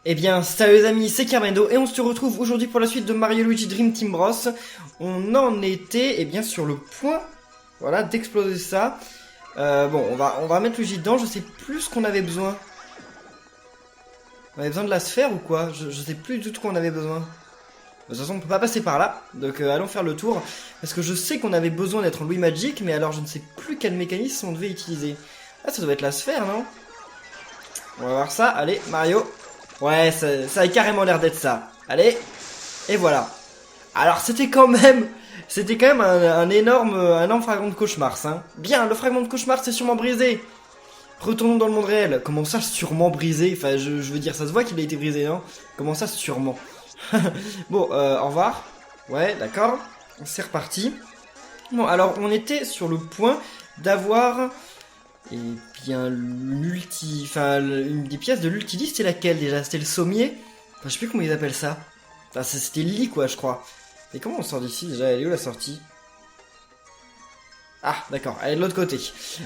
Eh bien, salut les amis, c'est Carmendo et on se retrouve aujourd'hui pour la suite de Mario Luigi Dream Team Bros. On en était, eh bien, sur le point, voilà, d'exploser ça. Bon, on va mettre Luigi dedans, je sais plus ce qu'on avait besoin. On avait besoin de la sphère ou quoi? Je sais plus du tout quoi on avait besoin. De toute façon, on peut pas passer par là, donc allons faire le tour. Parce que je sais qu'on avait besoin d'être en Louis Magic, mais alors je ne sais plus quel mécanisme on devait utiliser. Ah, ça doit être la sphère, non? On va voir ça, allez, Mario. Ouais, ça a carrément l'air d'être ça. Allez, et voilà. Alors c'était quand même un énorme fragment de cauchemar, ça. Hein. Bien, le fragment de cauchemar c'est sûrement brisé. Retournons dans le monde réel. Comment ça sûrement brisé? Enfin, je veux dire, ça se voit qu'il a été brisé, non? Comment ça sûrement? Bon, au revoir. Ouais, d'accord. C'est reparti. Bon, alors on était sur le point d'avoir... Et bien, une des pièces de l'ultili, c'était laquelle déjà? C'était le sommier? Enfin, je sais plus comment ils appellent ça. Enfin, c'était le lit, quoi, je crois. Et comment on sort d'ici déjà? Elle est où la sortie? Ah, d'accord, elle est de l'autre côté.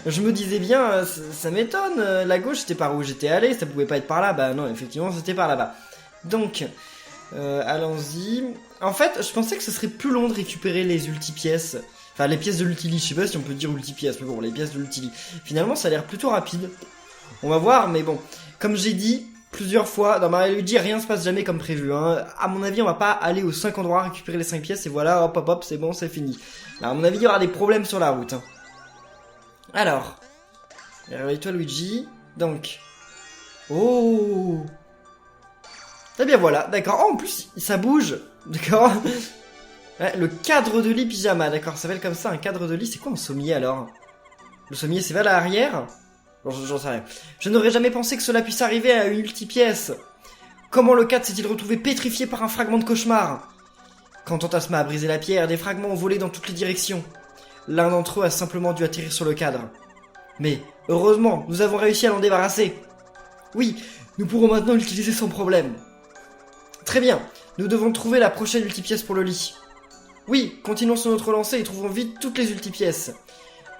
Je me disais bien, ça m'étonne, la gauche c'était par où j'étais allé, ça pouvait pas être par là. Bah non, effectivement, c'était par là-bas. Donc, allons-y. En fait, je pensais que ce serait plus long de récupérer les ulti-pièces. Enfin, les pièces de l'ultili, je sais pas si on peut dire ulti-pièces, mais bon, les pièces de l'ultili. Finalement, ça a l'air plutôt rapide. On va voir, mais bon. Comme j'ai dit plusieurs fois, dans Mario Luigi, rien se passe jamais comme prévu. Hein. À mon avis, on va pas aller aux 5 endroits, récupérer les 5 pièces, et voilà, hop, hop, hop, c'est bon, c'est fini. Là, à mon avis, il y aura des problèmes sur la route. Hein. Alors. Réveille-toi, Luigi. Donc. Oh. Eh bien, voilà, d'accord. Oh, en plus, ça bouge. D'accord. Ouais, le cadre de lit pyjama, d'accord, ça s'appelle comme ça, un cadre de lit, c'est quoi un sommier alors? Le sommier c'est vers l'arrière? Bon, j'en sais rien. Je n'aurais jamais pensé que cela puisse arriver à une multipièce. Comment le cadre s'est-il retrouvé pétrifié par un fragment de cauchemar? Quand Fantasma a brisé la pierre, des fragments ont volé dans toutes les directions. L'un d'entre eux a simplement dû atterrir sur le cadre. Mais, heureusement, nous avons réussi à l'en débarrasser. Oui, nous pourrons maintenant l'utiliser sans problème. Très bien, nous devons trouver la prochaine multipièce pour le lit. Oui, continuons sur notre lancée et trouvons vite toutes les ultipièces.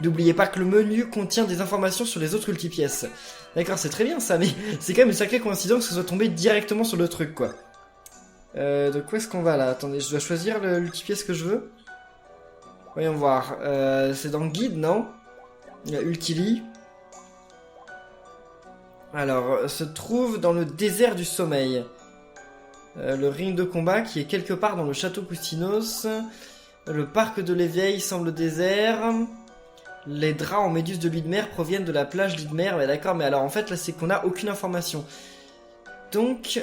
N'oubliez pas que le menu contient des informations sur les autres ultipièces. D'accord, c'est très bien ça, mais c'est quand même une sacrée coïncidence que ce soit tombé directement sur le truc, quoi. Donc où est-ce qu'on va là? Attendez, je dois choisir l'ultipièce que je veux. Voyons voir. C'est dans le guide, non? Il y a Ultili. Alors, se trouve dans le désert du sommeil. Le ring de combat qui est quelque part dans le château Coustinos. Le parc de l'éveil semble désert. Les draps en méduse de lit de mer proviennent de la plage lit de mer. Ouais, d'accord, mais alors en fait là c'est qu'on a aucune information. Donc,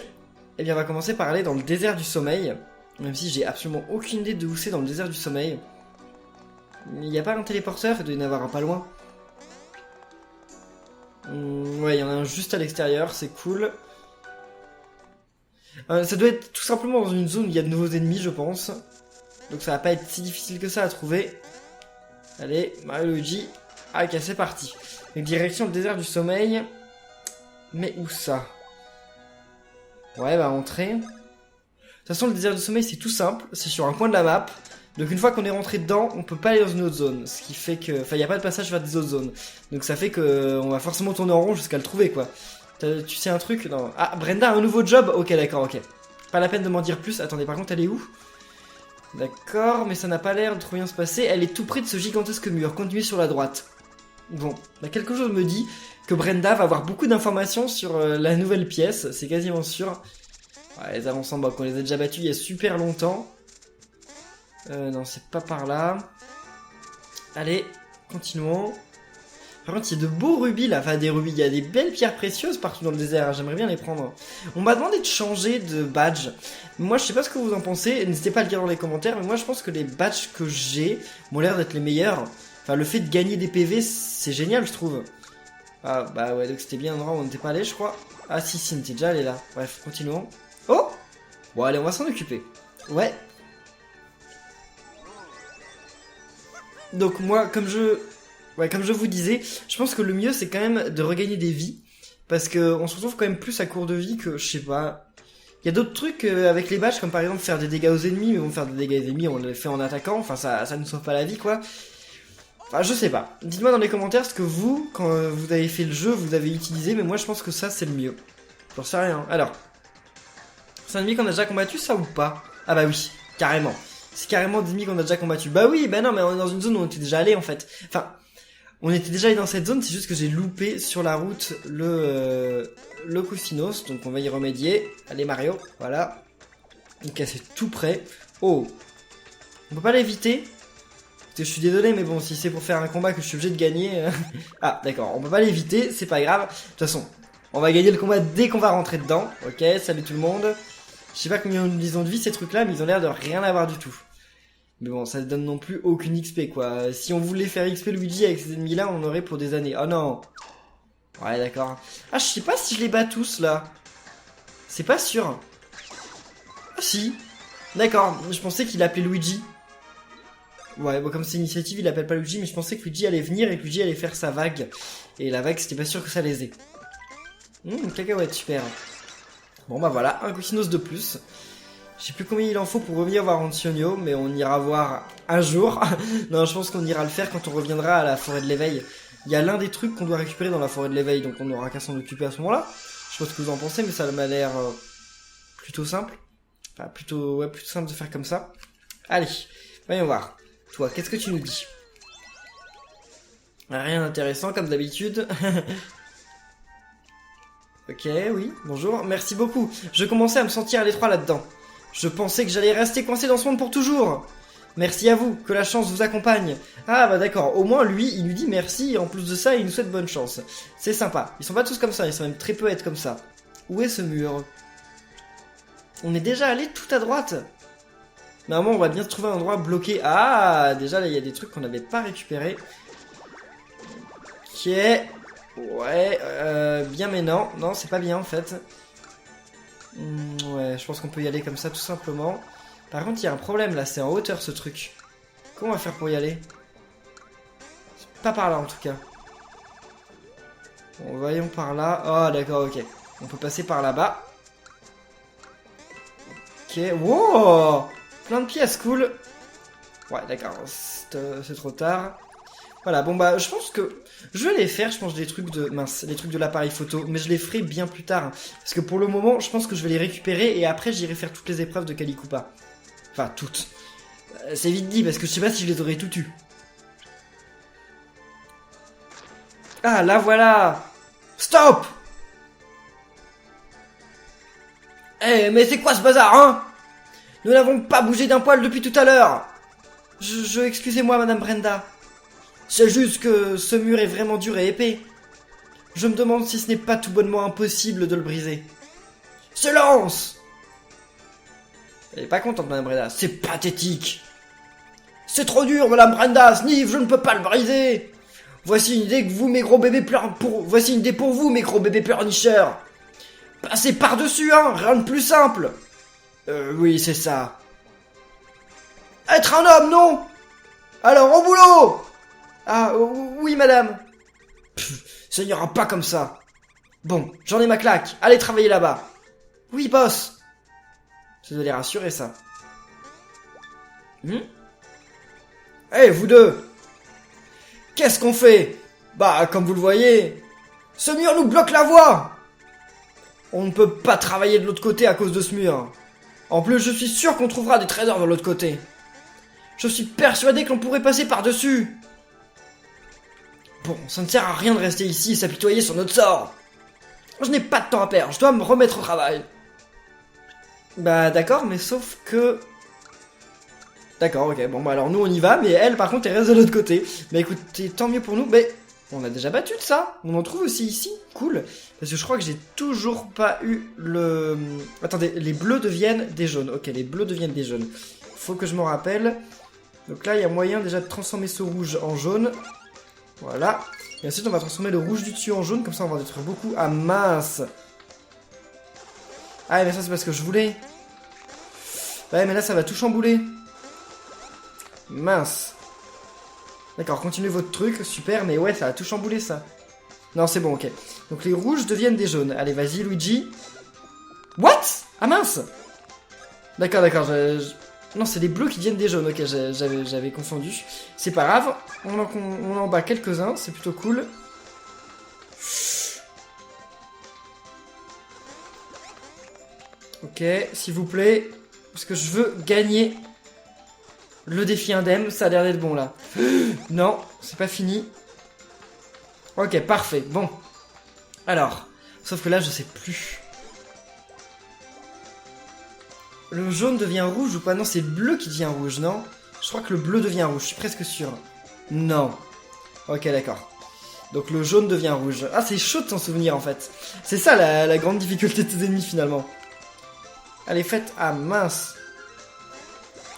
eh bien on va commencer par aller dans le désert du sommeil. Même si j'ai absolument aucune idée de où c'est dans le désert du sommeil. Il n'y a pas un téléporteur, il doit y en avoir un pas loin. Ouais, il y en a un juste à l'extérieur, c'est cool. Ça doit être tout simplement dans une zone où il y a de nouveaux ennemis, je pense. Donc ça va pas être si difficile que ça à trouver. Allez, Mario Luigi. Ah, ok, c'est parti. Donc direction le désert du sommeil. Mais où ça? Ouais, bah entrer. De toute façon, le désert du sommeil, c'est tout simple. C'est sur un coin de la map. Donc une fois qu'on est rentré dedans, on peut pas aller dans une autre zone. Ce qui fait que... Enfin, il n'y a pas de passage vers des autres zones. Donc ça fait que on va forcément tourner en rond jusqu'à le trouver, quoi. Tu sais un truc? Non. Ah, Brenda a un nouveau job? Ok, d'accord, ok. Pas la peine de m'en dire plus. Attendez, par contre, elle est où? D'accord, mais ça n'a pas l'air de trop bien se passer. Elle est tout près de ce gigantesque mur. Continuez sur la droite. Bon, bah quelque chose me dit que Brenda va avoir beaucoup d'informations sur la nouvelle pièce. C'est quasiment sûr. Ouais, les avançants, bah, qu'on les a déjà battus il y a super longtemps. Non, c'est pas par là. Allez, continuons. Par contre, il y a de beaux rubis là, enfin des rubis, il y a des belles pierres précieuses partout dans le désert, j'aimerais bien les prendre. On m'a demandé de changer de badge. Moi, je sais pas ce que vous en pensez, n'hésitez pas à le dire dans les commentaires, mais moi je pense que les badges que j'ai m'ont l'air d'être les meilleurs. Enfin, le fait de gagner des PV, c'est génial, je trouve. Ah, bah ouais, donc c'était bien un endroit où on n'était pas allé, je crois. Ah si, on était déjà allé là. Bref, continuons. Oh! Bon, allez, on va s'en occuper. Ouais. Donc moi, comme je vous disais, je pense que le mieux c'est quand même de regagner des vies. Parce que on se retrouve quand même plus à court de vie que, je sais pas... Il y a d'autres trucs avec les badges, comme par exemple faire des dégâts aux ennemis, mais bon, faire des dégâts aux ennemis, on le fait en attaquant, enfin ça ne sauve pas la vie, quoi. Enfin, je sais pas. Dites-moi dans les commentaires ce que vous, quand vous avez fait le jeu, vous avez utilisé, mais moi je pense que ça c'est le mieux. J'en sais rien. Alors, C'est un ennemi qu'on a déjà combattu, ça ou pas? Ah bah oui, carrément. C'est carrément des ennemis qu'on a déjà combattu. Bah oui, bah non, mais on est dans une zone où on était déjà allé en fait. Enfin, on était déjà allé dans cette zone, c'est juste que j'ai loupé sur la route le Cousinos, donc on va y remédier. Allez Mario, voilà. Ok, c'est tout prêt. Oh, on peut pas l'éviter? Je suis désolé, mais bon, si c'est pour faire un combat que je suis obligé de gagner... Ah, d'accord, on peut pas l'éviter, c'est pas grave. De toute façon, on va gagner le combat dès qu'on va rentrer dedans. Ok, salut tout le monde. Je sais pas combien ils ont de vie ces trucs là, mais ils ont l'air de rien avoir du tout. Mais bon, ça ne donne non plus aucune XP quoi. Si on voulait faire XP Luigi avec ces ennemis là, on en aurait pour des années. Oh non. Ouais d'accord. Ah je sais pas si je les bats tous là. C'est pas sûr. Ah si. D'accord, je pensais qu'il appelait Luigi. Ouais, bon comme c'est initiative, il appelle pas Luigi, mais je pensais que Luigi allait venir et que Luigi allait faire sa vague. Et la vague, c'était pas sûr que ça les ait. Cacahuète, super. Bon bah voilà, un Cousinos de plus. Je sais plus combien il en faut pour revenir voir Antionio, mais on ira voir un jour. Non, je pense qu'on ira le faire quand on reviendra à la forêt de l'éveil. Il y a l'un des trucs qu'on doit récupérer dans la forêt de l'éveil, donc on n'aura qu'à s'en occuper à ce moment-là. Je sais pas ce que vous en pensez, mais ça m'a l'air plutôt simple. Enfin, plutôt simple de faire comme ça. Allez, voyons voir. Toi, qu'est-ce que tu nous dis? Rien d'intéressant, comme d'habitude. Ok, oui, bonjour, merci beaucoup. Je commençais à me sentir à l'étroit là-dedans. Je pensais que j'allais rester coincé dans ce monde pour toujours. Merci à vous, que la chance vous accompagne. Ah bah d'accord, au moins lui, il lui dit merci et en plus de ça, il nous souhaite bonne chance. C'est sympa, ils sont pas tous comme ça, ils sont même très peu à être comme ça. Où est ce mur? On est déjà allé tout à droite. Normalement, on va bien se trouver un endroit bloqué. Ah, déjà là, il y a des trucs qu'on n'avait pas récupérés. Ok. Ouais, bien mais non. Non, c'est pas bien en fait. Ouais, je pense qu'on peut y aller comme ça tout simplement. Par contre, il y a un problème là, c'est en hauteur ce truc. Comment on va faire pour y aller? Pas par là en tout cas. Bon, voyons par là. Oh, d'accord, ok. On peut passer par là-bas. Ok, wow! Plein de pièces, cool. Ouais, d'accord, c'est trop tard. Voilà, bon bah, je pense que je vais les faire, je pense, des trucs de... Mince, les trucs de l'appareil photo, mais je les ferai bien plus tard. Parce que pour le moment, je pense que je vais les récupérer et après, j'irai faire toutes les épreuves de Calicoupa. Enfin, toutes. C'est vite dit, parce que je sais pas si je les aurais toutes eues. Ah, là voilà! Stop! Eh, mais c'est quoi ce bazar, hein? Nous n'avons pas bougé d'un poil depuis tout à l'heure. Excusez-moi, Madame Brenda. C'est juste que ce mur est vraiment dur et épais. Je me demande si ce n'est pas tout bonnement impossible de le briser. Silence! Elle est pas contente, Madame Brenda. C'est pathétique. C'est trop dur, Madame Brenda. Sniff, je ne peux pas le briser. Voici une idée que vous, mes gros bébés Voici une idée pour vous, mes gros bébés pleurnicheurs. Passez par-dessus, hein. Rien de plus simple. Oui, c'est ça. Être un homme, non? Alors, au boulot! Ah, oui, madame. Ça n'ira pas comme ça. Bon, j'en ai ma claque. Allez travailler là-bas. Oui, boss. Ça doit les rassurer, ça. Eh, vous deux. Qu'est-ce qu'on fait? Bah, comme vous le voyez, ce mur nous bloque la voie. On ne peut pas travailler de l'autre côté à cause de ce mur. En plus, je suis sûr qu'on trouvera des trésors de l'autre côté. Je suis persuadé que l'on pourrait passer par-dessus. Bon, ça ne sert à rien de rester ici et s'apitoyer sur notre sort. Je n'ai pas de temps à perdre, je dois me remettre au travail. Bah d'accord, mais sauf que... D'accord, ok, bon bah alors nous on y va, mais elle par contre elle reste de l'autre côté. Bah écoutez, tant mieux pour nous, mais on a déjà battu de ça. On en trouve aussi ici, cool. Parce que je crois que j'ai toujours pas eu le... Attendez, les bleus deviennent des jaunes. Ok, les bleus deviennent des jaunes. Faut que je m'en rappelle. Donc là il y a moyen déjà de transformer ce rouge en jaune. Voilà. Et ensuite on va transformer le rouge du dessus en jaune, comme ça on va en détruire beaucoup. Ah mince! Ah mais ça c'est parce que je voulais. Ouais mais là ça va tout chambouler. Mince. D'accord, continuez votre truc, super, mais ouais ça va tout chambouler ça. Non c'est bon, ok. Donc les rouges deviennent des jaunes. Allez vas-y Luigi. What? Ah mince! D'accord, d'accord, non, c'est les bleus qui deviennent des jaunes, ok, j'avais confondu. C'est pas grave, on en bat quelques-uns, c'est plutôt cool. Ok, Ok, s'il vous plaît. Parce que je veux gagner le défi indemne. Ça a l'air d'être bon là. Non, c'est pas fini. Ok, parfait. Bon. Alors, sauf que là, je sais plus. Le jaune devient rouge ou pas? Non, c'est le bleu qui devient rouge, non? Je crois que le bleu devient rouge, je suis presque sûr. Non. Ok, d'accord. Donc le jaune devient rouge. Ah, c'est chaud de s'en souvenir, en fait. C'est ça, la grande difficulté de tes ennemis, finalement. Allez, faites... Ah, mince.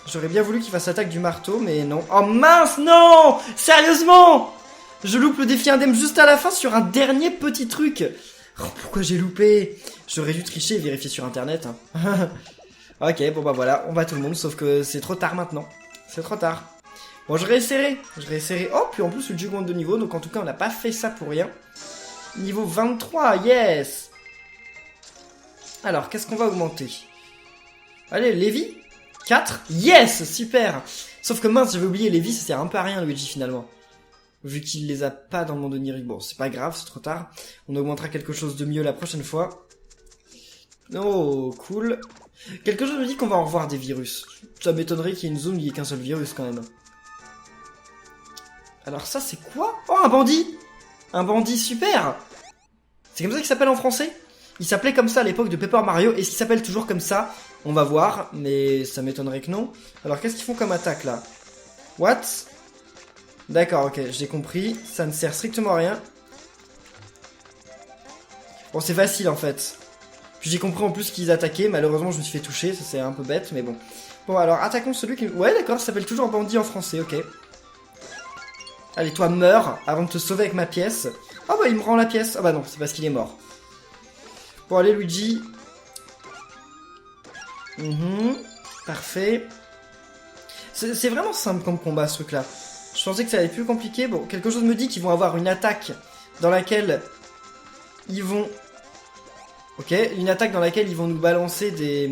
J'aurais bien voulu qu'il fasse attaque du marteau, mais non. Oh, mince, non! Sérieusement! Je loupe le défi indemne juste à la fin sur un dernier petit truc. Oh, pourquoi j'ai loupé? J'aurais dû tricher et vérifier sur internet. Hein. Ok, bon bah voilà, on bat tout le monde, sauf que c'est trop tard maintenant. C'est trop tard. Bon, je réessayerai. Oh, puis en plus, le jeu augmente de niveau, donc en tout cas, on n'a pas fait ça pour rien. Niveau 23, yes! Alors, qu'est-ce qu'on va augmenter? Allez, Lévi 4, yes! Super! Sauf que mince, j'avais oublié, Lévi, ça sert un peu à rien, Luigi, finalement. Vu qu'il les a pas dans le monde onirique. Bon, c'est pas grave, c'est trop tard. On augmentera quelque chose de mieux la prochaine fois. Oh, cool. Quelque chose me dit qu'on va en revoir des virus. Ça m'étonnerait qu'il y ait une zone où il n'y ait qu'un seul virus, quand même. Alors ça, c'est quoi? Oh, un bandit! Un bandit super! C'est comme ça qu'il s'appelle en français? Il s'appelait comme ça à l'époque de Paper Mario. Est-ce qu'il s'appelle toujours comme ça? On va voir, mais ça m'étonnerait que non. Alors, qu'est-ce qu'ils font comme attaque, là? What? D'accord, ok, j'ai compris. Ça ne sert strictement à rien. Bon, c'est facile, en fait. Puis j'ai compris en plus qu'ils attaquaient. Malheureusement, je me suis fait toucher. Ça, c'est un peu bête, mais bon. Bon, alors, attaquons celui qui... Ouais, d'accord, ça s'appelle toujours bandit en français, ok. Allez, toi, meurs avant de te sauver avec ma pièce. Ah bah, il me rend la pièce. Ah bah non, c'est parce qu'il est mort. Bon, allez, Luigi. Parfait. C'est vraiment simple comme combat, ce truc-là. Je pensais que ça allait être plus compliqué. Bon, quelque chose me dit qu'ils vont avoir une attaque dans laquelle ils vont... Ok, une attaque dans laquelle ils vont nous balancer des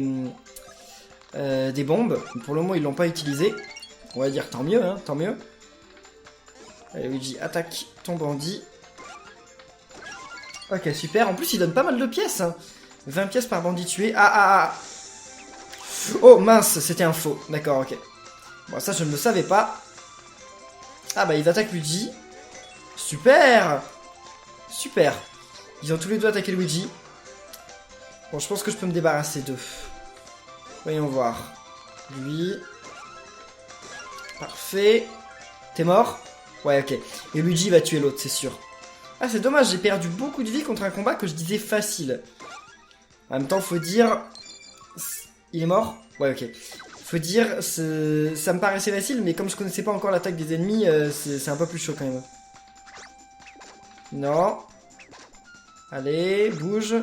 bombes. Pour le moment, ils l'ont pas utilisé. On va dire tant mieux, hein, tant mieux. Allez, Luigi, attaque ton bandit. Ok, super. En plus, il donne pas mal de pièces. Hein. 20 pièces par bandit tué. Ah. Oh, mince, c'était un faux. D'accord, ok. Bon, ça, je ne le savais pas. Ah, bah, ils attaquent Luigi. Super. Super. Ils ont tous les deux attaqué Luigi. Bon, je pense que je peux me débarrasser d'eux. Voyons voir. Lui. Parfait. T'es mort? Ouais, ok. Et Luigi va tuer l'autre, c'est sûr. Ah, c'est dommage, j'ai perdu beaucoup de vie contre un combat que je disais facile. En même temps, faut dire... Il est mort? Ouais, ok. Faut dire, ça me paraissait facile, mais comme je connaissais pas encore l'attaque des ennemis, c'est un peu plus chaud quand même. Non. Allez, bouge.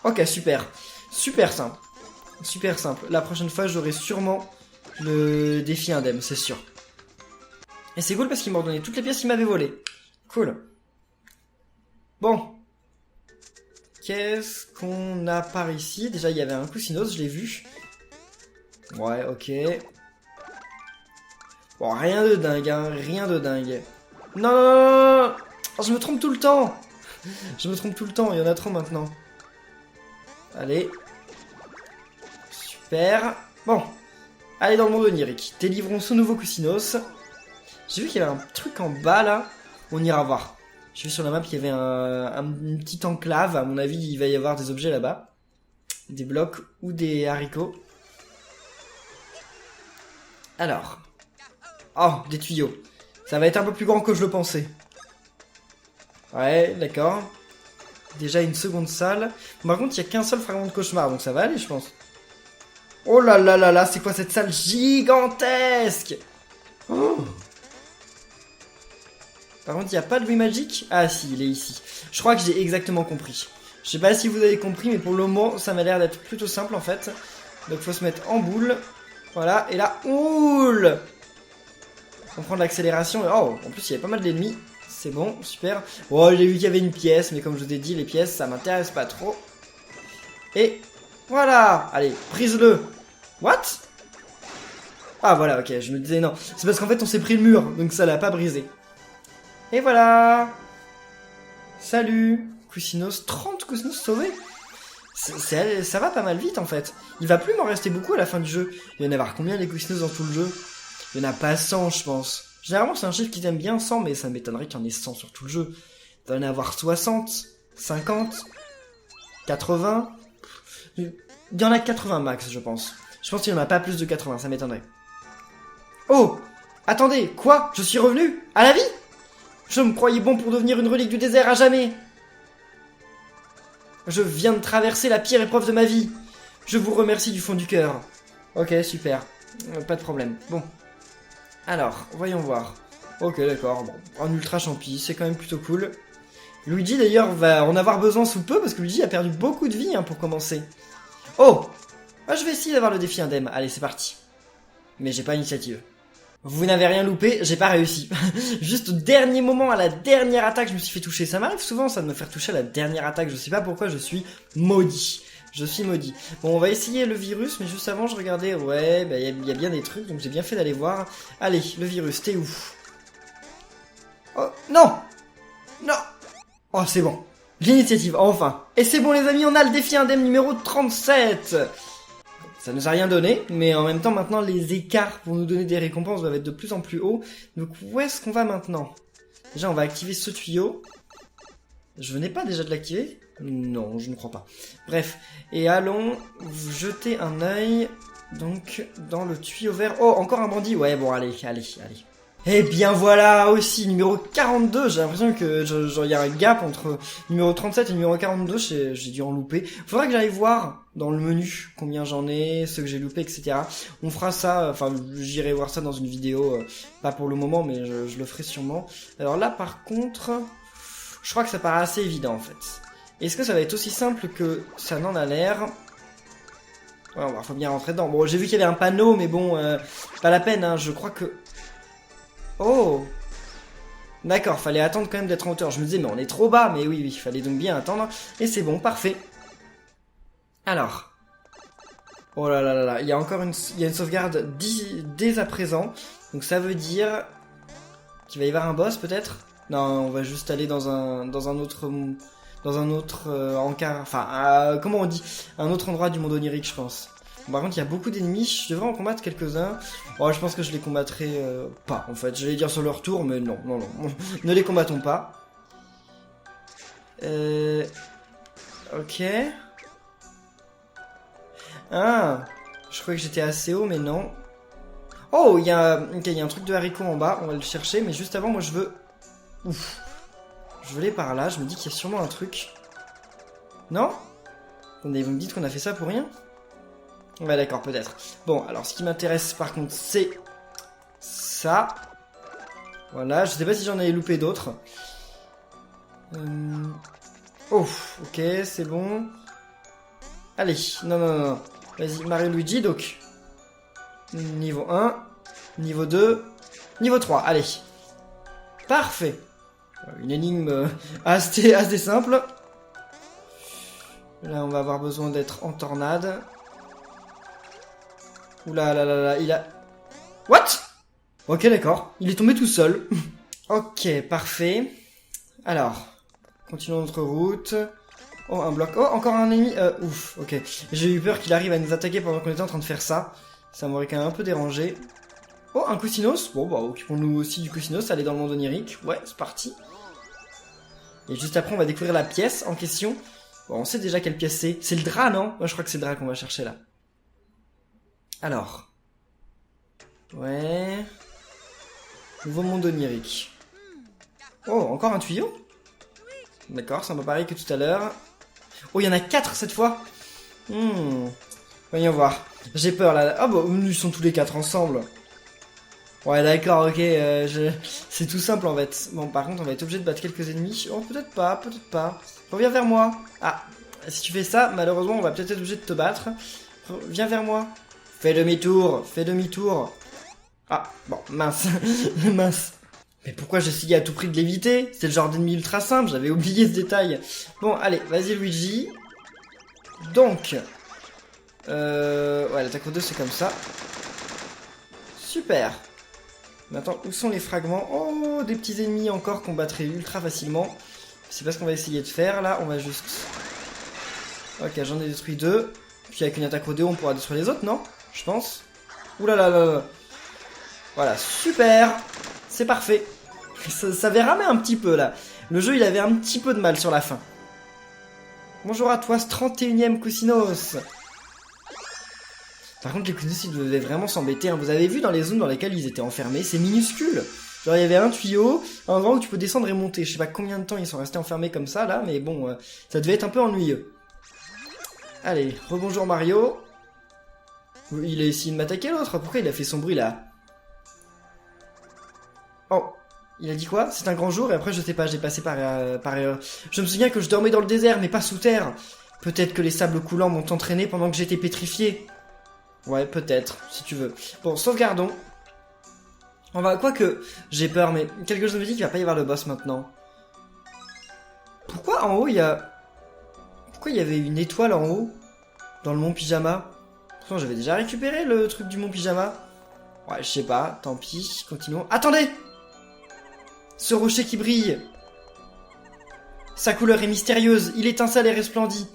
Ok, super. Super simple. Super simple. La prochaine fois, j'aurai sûrement le défi indemne, c'est sûr. Et c'est cool parce qu'il m'a redonné toutes les pièces qu'il m'avait volées. Cool. Bon. Qu'est-ce qu'on a par ici? Déjà, il y avait un cousinos, je l'ai vu. Ouais, ok. Bon, rien de dingue, hein. Rien de dingue. Non, oh, je me trompe tout le temps. Je me trompe tout le temps, il y en a trop maintenant. Allez. Super. Bon. Allez dans le monde onirique. Délivrons ce nouveau cousinos. J'ai vu qu'il y avait un truc en bas, là. On ira voir. J'ai vu sur la map qu'il y avait une petite enclave. À mon avis, il va y avoir des objets là-bas. Des blocs ou des haricots. Alors. Oh, des tuyaux. Ça va être un peu plus grand que je le pensais. Ouais, d'accord. Déjà une seconde salle. Par contre, il n'y a qu'un seul fragment de cauchemar, donc ça va aller, je pense. Oh là là là là, c'est quoi cette salle gigantesque? Oh. Par contre, il n'y a pas de Louis Magique? Ah si, il est ici. Je crois que j'ai exactement compris. Je sais pas si vous avez compris, mais pour le moment, ça m'a l'air d'être plutôt simple, en fait. Donc, faut se mettre en boule. Voilà, et là, oul! On prend de l'accélération. Oh, en plus, il y avait pas mal d'ennemis. C'est bon, super. Oh, j'ai vu qu'il y avait une pièce, mais comme je vous ai dit, les pièces, ça m'intéresse pas trop. Et voilà! Allez, brise-le! What? Ah, voilà, ok, je me disais non. C'est parce qu'en fait, on s'est pris le mur, donc ça l'a pas brisé. Et voilà! Salut! Cousinos, 30 cousinos sauvés! Ça va pas mal vite en fait. Il va plus m'en rester beaucoup à la fin du jeu. Il va y en avoir combien les Quickness dans tout le jeu? Il y en a pas 100 je pense. Généralement c'est un chiffre qui t'aime bien 100 mais ça m'étonnerait qu'il y en ait 100 sur tout le jeu. Il va y en avoir 60, 50, 80. Il y en a 80 max je pense. Je pense qu'il n'y en a pas plus de 80, ça m'étonnerait. Oh! Attendez, quoi? Je suis revenu? À la vie? Je me croyais bon pour devenir une relique du désert à jamais. Je viens de traverser la pire épreuve de ma vie. Je vous remercie du fond du cœur. Ok, super. Pas de problème. Bon. Alors, voyons voir. Ok, d'accord. Bon, un ultra champi, c'est quand même plutôt cool. Luigi, d'ailleurs, va en avoir besoin sous peu, parce que Luigi a perdu beaucoup de vie, hein, pour commencer. Oh! Ah, je vais essayer d'avoir le défi indemne. Allez, c'est parti. Mais j'ai pas l'initiative. Vous n'avez rien loupé, j'ai pas réussi. Juste au dernier moment, à la dernière attaque, je me suis fait toucher. Ça m'arrive souvent, ça, de me faire toucher à la dernière attaque. Je sais pas pourquoi, je suis maudit. Je suis maudit. Bon, on va essayer le virus, mais juste avant, je regardais... Ouais, bah, y a bien des trucs, donc j'ai bien fait d'aller voir. Allez, le virus, t'es où? Oh, non! Non! Oh, c'est bon. L'initiative, enfin. Et c'est bon, les amis, on a le défi indemne numéro 37. Ça nous a rien donné, mais en même temps, maintenant, les écarts pour nous donner des récompenses doivent être de plus en plus hauts. Donc, où est-ce qu'on va maintenant? Déjà, on va activer ce tuyau. Je venais pas déjà de l'activer? Non, je ne crois pas. Bref, et allons jeter un œil, donc, dans le tuyau vert. Oh, encore un bandit? Ouais, bon, allez. Et bien voilà aussi, numéro 42, j'ai l'impression que genre y a un gap entre numéro 37 et numéro 42, j'ai dû en louper. Faudra que j'aille voir dans le menu combien j'en ai, ceux que j'ai loupés, etc. On fera ça, enfin j'irai voir ça dans une vidéo, pas pour le moment, mais je le ferai sûrement. Alors là par contre, je crois que ça paraît assez évident en fait. Est-ce que ça va être aussi simple que ça n'en a l'air? Ouais, faut bien rentrer dedans. Bon, j'ai vu qu'il y avait un panneau, mais bon, pas la peine, hein, je crois que... Oh! D'accord, fallait attendre quand même d'être en hauteur. Je me disais, mais on est trop bas. Mais oui, il fallait donc bien attendre. Et c'est bon, parfait. Alors. Oh là là là là, il y a encore une sauvegarde dès à présent. Donc ça veut dire qu'il va y avoir un boss peut-être? Non, on va juste aller dans un autre encart. Enfin, comment on dit? Un autre endroit du monde onirique, je pense. Par contre, il y a beaucoup d'ennemis, je devrais en combattre quelques-uns. Oh, je pense que je les combattrai pas, en fait. J'allais dire sur leur tour, mais non. Ne les combattons pas. Ok. Ah, je croyais que j'étais assez haut, mais non. Oh, il y a un truc de haricot en bas, on va le chercher, mais juste avant, moi, je veux... Ouf. Je veux aller par là, je me dis qu'il y a sûrement un truc. Non? Attendez, vous me dites qu'on a fait ça pour rien? Ouais, d'accord, peut-être. Bon, alors ce qui m'intéresse par contre, c'est ça. Voilà, je sais pas si j'en avais loupé d'autres. Oh, ok, c'est bon. Allez, non. Vas-y, Mario Luigi, donc. Niveau 1, niveau 2, niveau 3, allez. Parfait. Une énigme assez simple. Là, on va avoir besoin d'être en tornade. Oula là, il a... What? Ok, d'accord. Il est tombé tout seul. Ok, parfait. Alors, continuons notre route. Oh, un bloc. Oh, encore un ennemi. Ouf, ok. J'ai eu peur qu'il arrive à nous attaquer pendant qu'on était en train de faire ça. Ça m'aurait quand même un peu dérangé. Oh, un Cousinos. Bon, bah, occupons-nous aussi du Cousinos. Aller dans le monde onirique. Ouais, c'est parti. Et juste après, on va découvrir la pièce en question. Bon, on sait déjà quelle pièce c'est. C'est le drap, non? Moi, je crois que c'est le drap qu'on va chercher là. Alors. Ouais. Nouveau monde onirique. Oh, encore un tuyau? D'accord, ça m'a pareil que tout à l'heure. Oh, il y en a 4 cette fois. Voyons voir. J'ai peur là. Ah bah, ils sont tous les 4 ensemble. Ouais, d'accord, ok. C'est tout simple en fait. Bon, par contre, on va être obligé de battre quelques ennemis. Oh, peut-être pas. Reviens vers moi. Ah, si tu fais ça, malheureusement, on va peut-être être obligé de te battre. Viens vers moi. Fais demi-tour. Ah, bon, mince. Mince. Mais pourquoi j'essayais à tout prix de l'éviter? C'est le genre d'ennemi ultra simple, j'avais oublié ce détail. Bon, allez, vas-y Luigi. Donc, ouais, l'attaque aux deux, c'est comme ça. Super. Maintenant, où sont les fragments? Oh, des petits ennemis encore qu'on battrait ultra facilement. C'est pas ce qu'on va essayer de faire, là. On va juste Ok, j'en ai détruit 2. Puis avec une attaque au dé, on pourra détruire les autres, non? Je pense. Ouh là là là là. Voilà, super. C'est parfait. Ça avait ramé un petit peu, là. Le jeu, il avait un petit peu de mal sur la fin. Bonjour à toi, ce 31ème Cousinos. Par contre, les Cousinos, ils devaient vraiment s'embêter. Hein. Vous avez vu dans les zones dans lesquelles ils étaient enfermés, c'est minuscule. Genre, il y avait un tuyau, un endroit où tu peux descendre et monter. Je sais pas combien de temps ils sont restés enfermés comme ça, là, mais bon, ça devait être un peu ennuyeux. Allez, rebonjour Mario. Il a essayé de m'attaquer l'autre, pourquoi il a fait son bruit, là? Oh, il a dit quoi? C'est un grand jour, et après, je sais pas, j'ai passé par erreur. Je me souviens que je dormais dans le désert, mais pas sous terre. Peut-être que les sables coulants m'ont entraîné pendant que j'étais pétrifié. Ouais, peut-être, si tu veux. Bon, sauvegardons. On va... Quoique, j'ai peur, mais quelque chose me dit qu'il va pas y avoir le boss maintenant. Pourquoi en haut, il y a... Pourquoi il y avait une étoile en haut? Dans le mont pyjama? Pourtant, j'avais déjà récupéré le truc du mont pyjama. Ouais, je sais pas, tant pis, continuons. Attendez! Ce rocher qui brille. Sa couleur est mystérieuse, il étincelle et resplendit.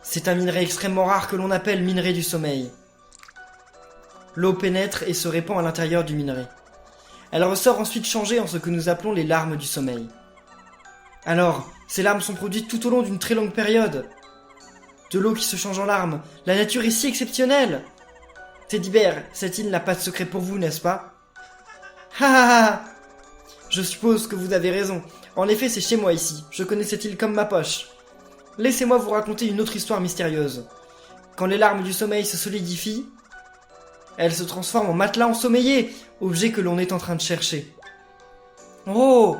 C'est un minerai extrêmement rare que l'on appelle minerai du sommeil. L'eau pénètre et se répand à l'intérieur du minerai. Elle ressort ensuite changée en ce que nous appelons les larmes du sommeil. Alors, ces larmes sont produites tout au long d'une très longue période. De l'eau qui se change en larmes, la nature est si exceptionnelle. Teddy Bear, cette île n'a pas de secret pour vous, n'est-ce pas? Ha ha ha! Je suppose que vous avez raison. En effet, c'est chez moi ici. Je connais cette île comme ma poche. Laissez-moi vous raconter une autre histoire mystérieuse. Quand les larmes du sommeil se solidifient, elles se transforment en matelas ensommeillé, objet que l'on est en train de chercher. Oh!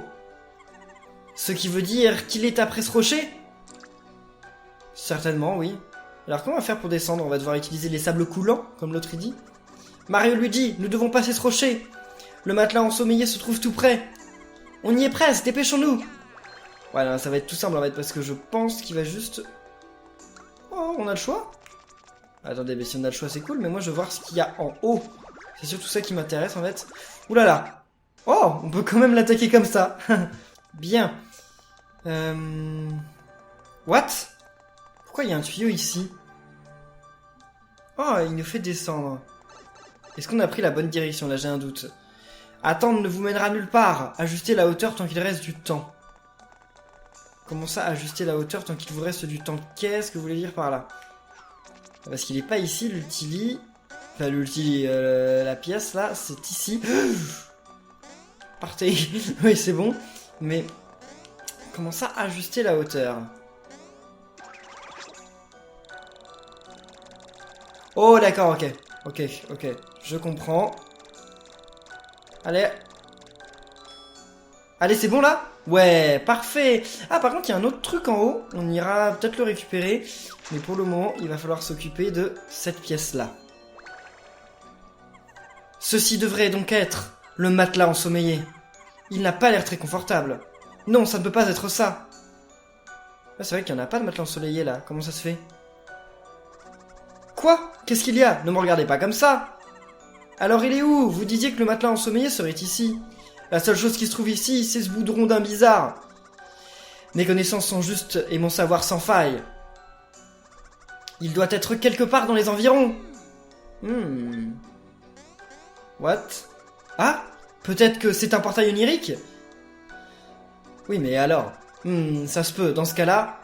Ce qui veut dire qu'il est après ce rocher? Certainement, oui. Alors comment on va faire pour descendre? On va devoir utiliser les sables coulants, comme l'autre dit. Mario lui dit, nous devons passer ce rocher. Le matelas ensommeillé se trouve tout près. On y est presque, dépêchons-nous. Voilà, ça va être tout simple en fait, parce que je pense qu'il va juste... Oh, on a le choix? Attendez, mais si on a le choix, c'est cool, mais moi je veux voir ce qu'il y a en haut. C'est surtout ça qui m'intéresse en fait. Ouh là là. Oh, on peut quand même l'attaquer comme ça. Bien. What? Pourquoi il y a un tuyau ici? Oh, il nous fait descendre. Est-ce qu'on a pris la bonne direction? Là, j'ai un doute. Attendre ne vous mènera nulle part. Ajustez la hauteur tant qu'il reste du temps. Comment ça, ajuster la hauteur tant qu'il vous reste du temps? Qu'est-ce que vous voulez dire par là? Parce qu'il est pas ici, l'ultili. Enfin, l'ultili, la pièce, là, c'est ici. Partez. Oui, c'est bon. Mais, comment ça, ajuster la hauteur? Oh, d'accord, ok. Ok. Je comprends. Allez. Allez, c'est bon, là? Ouais, parfait. Ah, par contre, il y a un autre truc en haut. On ira peut-être le récupérer. Mais pour le moment, il va falloir s'occuper de cette pièce-là. Ceci devrait donc être le matelas ensommeillé. Il n'a pas l'air très confortable. Non, ça ne peut pas être ça. Ah, c'est vrai qu'il n'y en a pas de matelas ensoleillé, là. Comment ça se fait? Quoi? Qu'est-ce qu'il y a? Ne me regardez pas comme ça. Alors il est où? Vous disiez que le matelas ensommeillé serait ici. La seule chose qui se trouve ici, c'est ce bout de rondin bizarre. Mes connaissances sont justes et mon savoir sans faille. Il doit être quelque part dans les environs. What? Ah? Peut-être que c'est un portail onirique? Oui, mais alors? Ça se peut. Dans ce cas-là,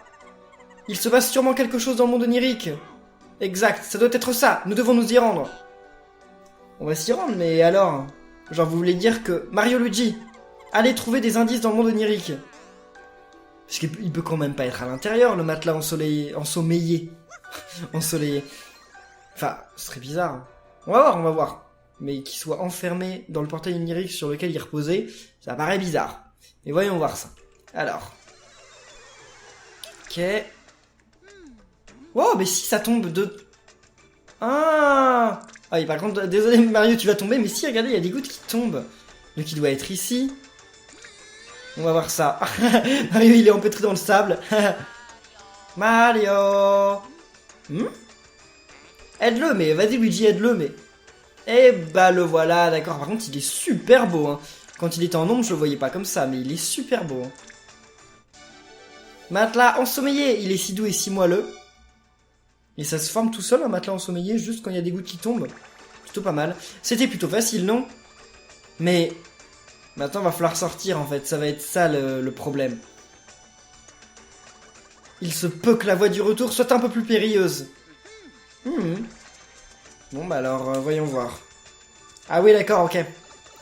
il se passe sûrement quelque chose dans le monde onirique. Exact, ça doit être ça. Nous devons nous y rendre. On va s'y rendre, mais alors? Genre, vous voulez dire que Mario Luigi, allez trouver des indices dans le monde onirique. Parce qu'il peut quand même pas être à l'intérieur, le matelas ensoleillé, ensommeillé. Ensoleillé. Enfin, ce serait bizarre. On va voir. Mais qu'il soit enfermé dans le portail onirique sur lequel il reposait, ça paraît bizarre. Mais voyons voir ça. Alors. Ok. Oh, mais si ça tombe de... Ah, oui, par contre, désolé Mario, tu vas tomber, mais si, regardez, il y a des gouttes qui tombent. Donc il doit être ici. On va voir ça. Mario, il est empêtré dans le sable. Mario. Aide-le, mais vas-y Luigi, aide-le, mais... Eh bah le voilà, d'accord. Par contre, il est super beau, hein. Quand il était en ombre, je le voyais pas comme ça, mais il est super beau. Hein. Matelas ensommeillé. Il est si doux et si moelleux. Et ça se forme tout seul, un matelas ensommeillé, juste quand il y a des gouttes qui tombent. Plutôt pas mal. C'était plutôt facile, non? Mais maintenant, va falloir sortir, en fait. Ça va être ça, le problème. Il se peut que la voie du retour soit un peu plus périlleuse. Bon, bah alors, voyons voir. Ah oui, d'accord, ok.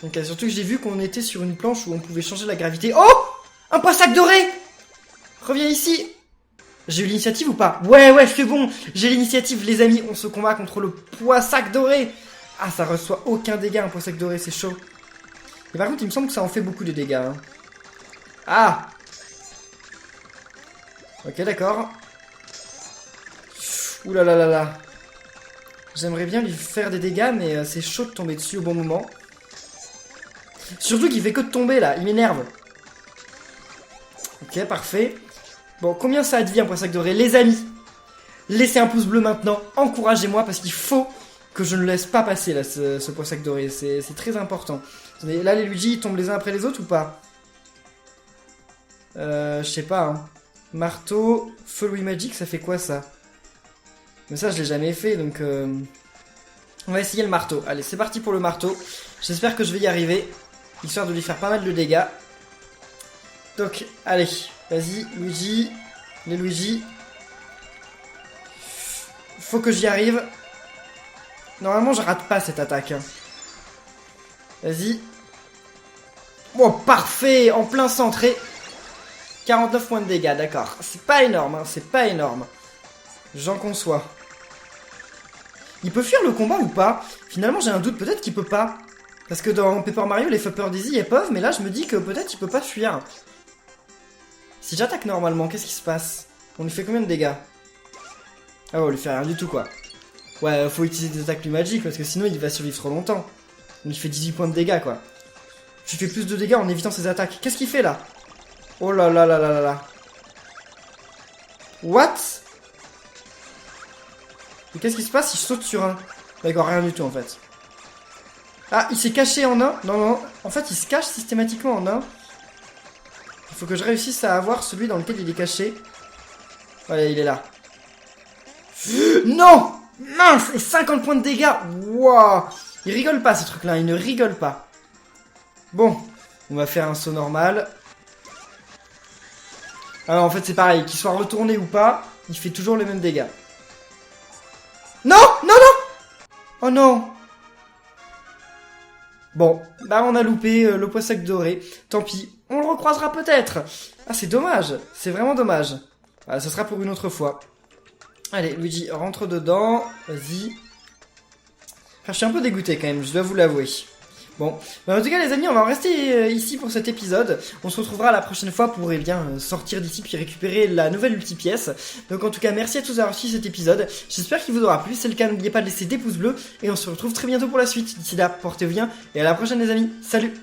Donc, surtout que j'ai vu qu'on était sur une planche où on pouvait changer la gravité. Oh! Un poissac doré! Reviens ici! J'ai eu l'initiative ou pas? Ouais, c'est bon! J'ai l'initiative, les amis. On se combat contre le poissac doré! Ah, ça reçoit aucun dégât, un poissac doré, c'est chaud. Et par contre, il me semble que ça en fait beaucoup de dégâts. Hein. Ah! Ok, d'accord. Ouh là là là là. J'aimerais bien lui faire des dégâts, mais c'est chaud de tomber dessus au bon moment. Surtout qu'il fait que de tomber, là. Il m'énerve. Ok, parfait. Bon, combien ça devient, un poissac doré? Les amis, laissez un pouce bleu maintenant. Encouragez-moi, parce qu'il faut que je ne laisse pas passer, là, ce poissac doré. C'est très important. Attendez, là, les Luigi, ils tombent les uns après les autres ou pas? Je sais pas, hein. Marteau, feu Louis Magic, ça fait quoi, ça? Mais ça, je l'ai jamais fait, donc... On va essayer le marteau. Allez, c'est parti pour le marteau. J'espère que je vais y arriver, histoire de lui faire pas mal de dégâts. Donc, allez, vas-y, Luigi. Les Luigi. Faut que j'y arrive. Normalement, je rate pas cette attaque. Hein. Vas-y. Oh, parfait, en plein centré. 49 points de dégâts, d'accord. C'est pas énorme, hein, c'est pas énorme. J'en conçois. Il peut fuir le combat ou pas? Finalement, j'ai un doute, peut-être qu'il peut pas. Parce que dans Paper Mario, les Flopper Dizzy, elles peuvent, mais là, je me dis que peut-être il peut pas fuir. Si j'attaque normalement, qu'est-ce qui se passe? On lui fait combien de dégâts? Ah ouais, on lui fait rien du tout, quoi. Ouais, faut utiliser des attaques plus magiques, parce que sinon, il va survivre trop longtemps. On lui fait 18 points de dégâts, quoi. Tu fais plus de dégâts en évitant ses attaques. Qu'est-ce qu'il fait, là? Oh là là là là là là. What? Et qu'est-ce qui se passe si je saute sur un? D'accord, rien du tout en fait. Ah, il s'est caché en un? Non, non, en fait il se cache systématiquement en un. Il faut que je réussisse à avoir celui dans lequel il est caché. Voilà, il est là. Non! Mince! Et 50 points de dégâts! Wouah! Il rigole pas ce truc là, il ne rigole pas. Bon, on va faire un saut normal. Alors en fait c'est pareil, qu'il soit retourné ou pas, il fait toujours les mêmes dégâts. Non! Non, non! Oh non! Bon, bah on a loupé le poissac doré. Tant pis, on le recroisera peut-être. Ah, c'est dommage, c'est vraiment dommage. Voilà, ce sera pour une autre fois. Allez, Luigi, rentre dedans. Vas-y. Enfin, je suis un peu dégoûté quand même, je dois vous l'avouer. Bon, bah en tout cas les amis, on va en rester ici pour cet épisode. On se retrouvera la prochaine fois pour sortir d'ici puis récupérer la nouvelle multipièce. Donc en tout cas, merci à tous d'avoir suivi cet épisode. J'espère qu'il vous aura plu. Si c'est le cas, n'oubliez pas de laisser des pouces bleus. Et on se retrouve très bientôt pour la suite. D'ici là, portez-vous bien et à la prochaine les amis. Salut!